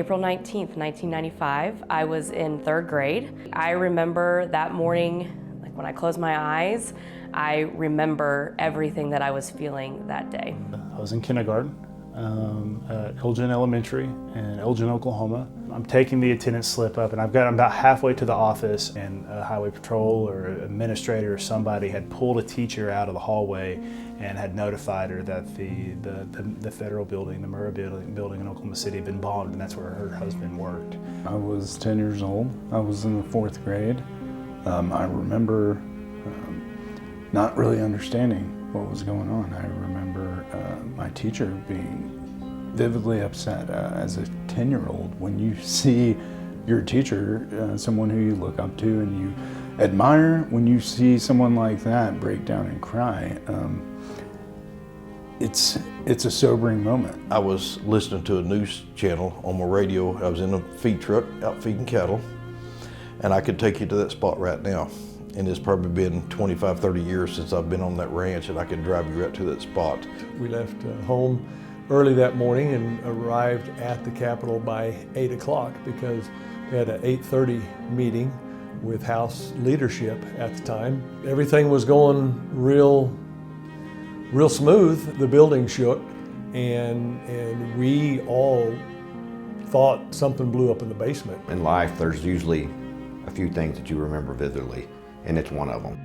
April 19th, 1995. I was in 3rd grade. I remember that morning, like when I closed my eyes, I remember everything that I was feeling that day. I was in kindergarten at Elgin Elementary in Elgin, Oklahoma. I'm taking the attendance slip up, and I'm about halfway to the office, and a highway patrol or administrator or somebody had pulled a teacher out of the hallway and had notified her that the federal building, the Murrah building in Oklahoma City, had been bombed, and that's where her husband worked. I was 10 years old. I was in the 4th grade. I remember not really understanding what was going on. I remember my teacher being vividly upset as a 10-year-old when you see your teacher, someone who you look up to and you admire, when you see someone like that break down and cry. It's a sobering moment. I was listening to a news channel on my radio. I was in a feed truck out feeding cattle, and I could take you to that spot right now. And it's probably been 25, 30 years since I've been on that ranch, and I could drive you right to that spot. We left home early that morning and arrived at the Capitol by 8 o'clock because we had an 8:30 meeting with House leadership at the time. Everything was going real smooth. The building shook, and we all thought something blew up in the basement. In life, there's usually a few things that you remember vividly, and it's one of them.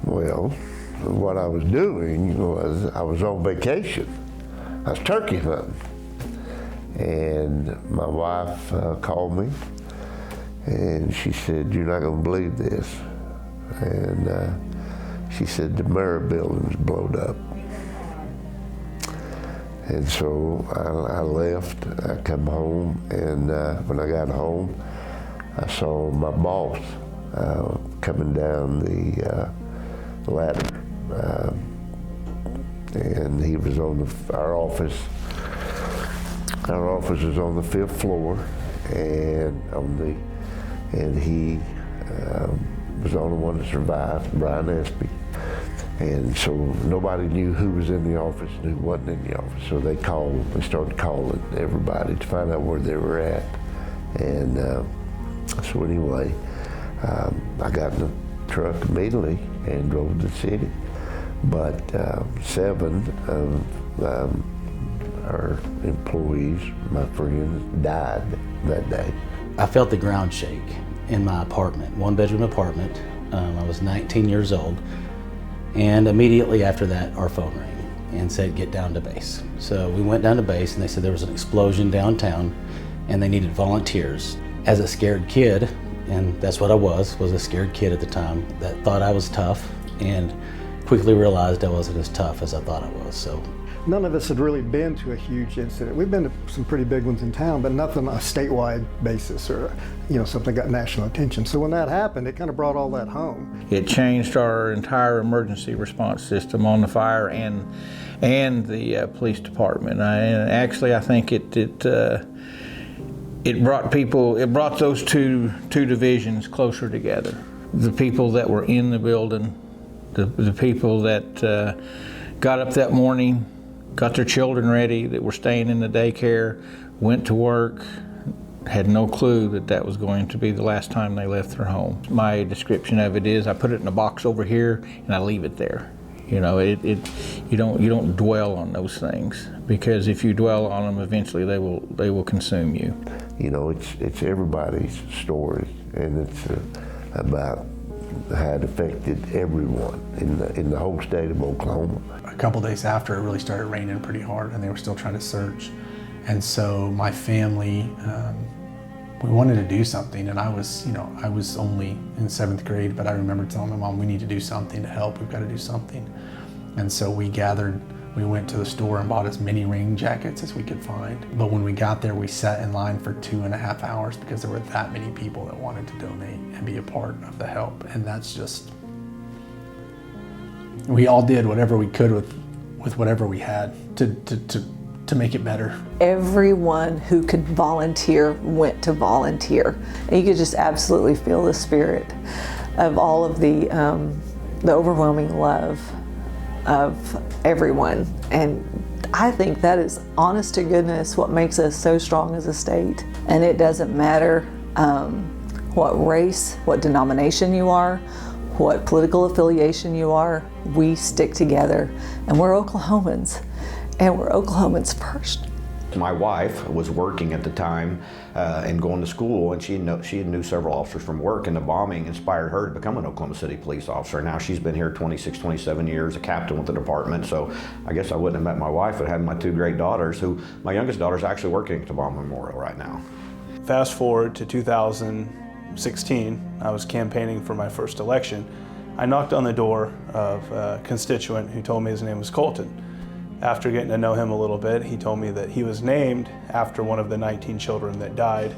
Well, what I was doing was I was on vacation. I was turkey hunting. And my wife called me and she said, "You're not gonna believe this." And she said, "The Murrah building's blowed up." And so I left, I come home, and when I got home, I saw my boss coming down the ladder. And he was on our office. Our office is on the 5th floor, and he was the only one that survived, Brian Espy. And so nobody knew who was in the office and who wasn't in the office. So they started calling everybody to find out where they were at. And so anyway, I got in the truck immediately and drove to the city. But 7 of our employees, my friends, died that day. I felt the ground shake in my apartment, 1-bedroom apartment. I was 19 years old. And immediately after that, our phone rang and said, "Get down to base." So we went down to base, and they said there was an explosion downtown and they needed volunteers. As a scared kid, and that's what I was a scared kid at the time that thought I was tough, and quickly realized I wasn't as tough as I thought I was. So none of us had really been to a huge incident. We've been to some pretty big ones in town, but nothing on a statewide basis or something got national attention. So when that happened, it kind of brought all that home. It changed our entire emergency response system on the fire and the police department. And actually, I think it brought those two divisions closer together. The people that were in the building, the people that got up that morning, got their children ready, that were staying in the daycare, went to work, had no clue that was going to be the last time they left their home. My description of it is I put it in a box over here and I leave it there. You don't dwell on those things, because if you dwell on them, eventually they will consume you. It's everybody's story, and it's about how it affected everyone in the whole state of Oklahoma. A couple days after, it really started raining pretty hard, and they were still trying to search. And so my family, we wanted to do something, and I was only in 7th grade, but I remember telling my mom, "We need to do something to help. We've got to do something." And so we went to the store and bought as many rain jackets as we could find. But when we got there, we sat in line for 2.5 hours because there were that many people that wanted to donate and be a part of the help. And that's just, we all did whatever we could with whatever we had to make it better. Everyone who could volunteer went to volunteer. And you could just absolutely feel the spirit of all of the overwhelming love of everyone. And I think that is, honest to goodness, what makes us so strong as a state. And it doesn't matter what race, what denomination you are, what political affiliation you are, we stick together. And we're Oklahomans, and we're Oklahomans first. My wife was working at the time and going to school, and she knew several officers from work, and the bombing inspired her to become an Oklahoma City police officer. Now she's been here 26, 27 years, a captain with the department, so I guess I wouldn't have met my wife if I had my two great daughters, who my youngest daughter's actually working at the Bomb Memorial right now. Fast forward to 2016, I was campaigning for my first election. I knocked on the door of a constituent who told me his name was Colton. After getting to know him a little bit, he told me that he was named after one of the 19 children that died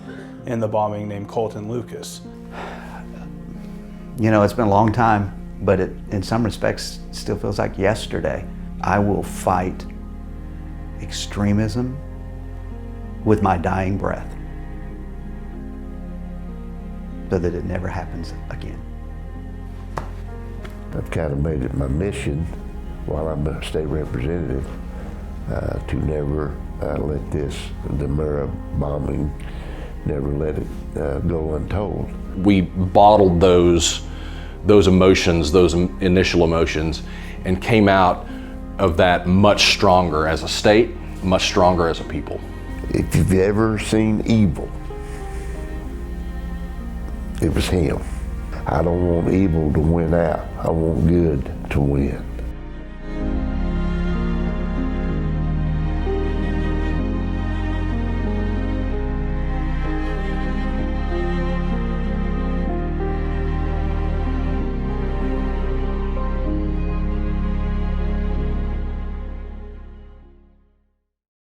in the bombing, named Colton Lucas. You know, it's been a long time, but it, in some respects, still feels like yesterday. I will fight extremism with my dying breath so that it never happens again. I've kind of made it my mission while I'm a state representative to never let the Murrah bombing, never let it go untold. We bottled those emotions, those initial emotions, and came out of that much stronger as a state, much stronger as a people. If you've ever seen evil, it was him. I don't want evil to win out. I want good to win.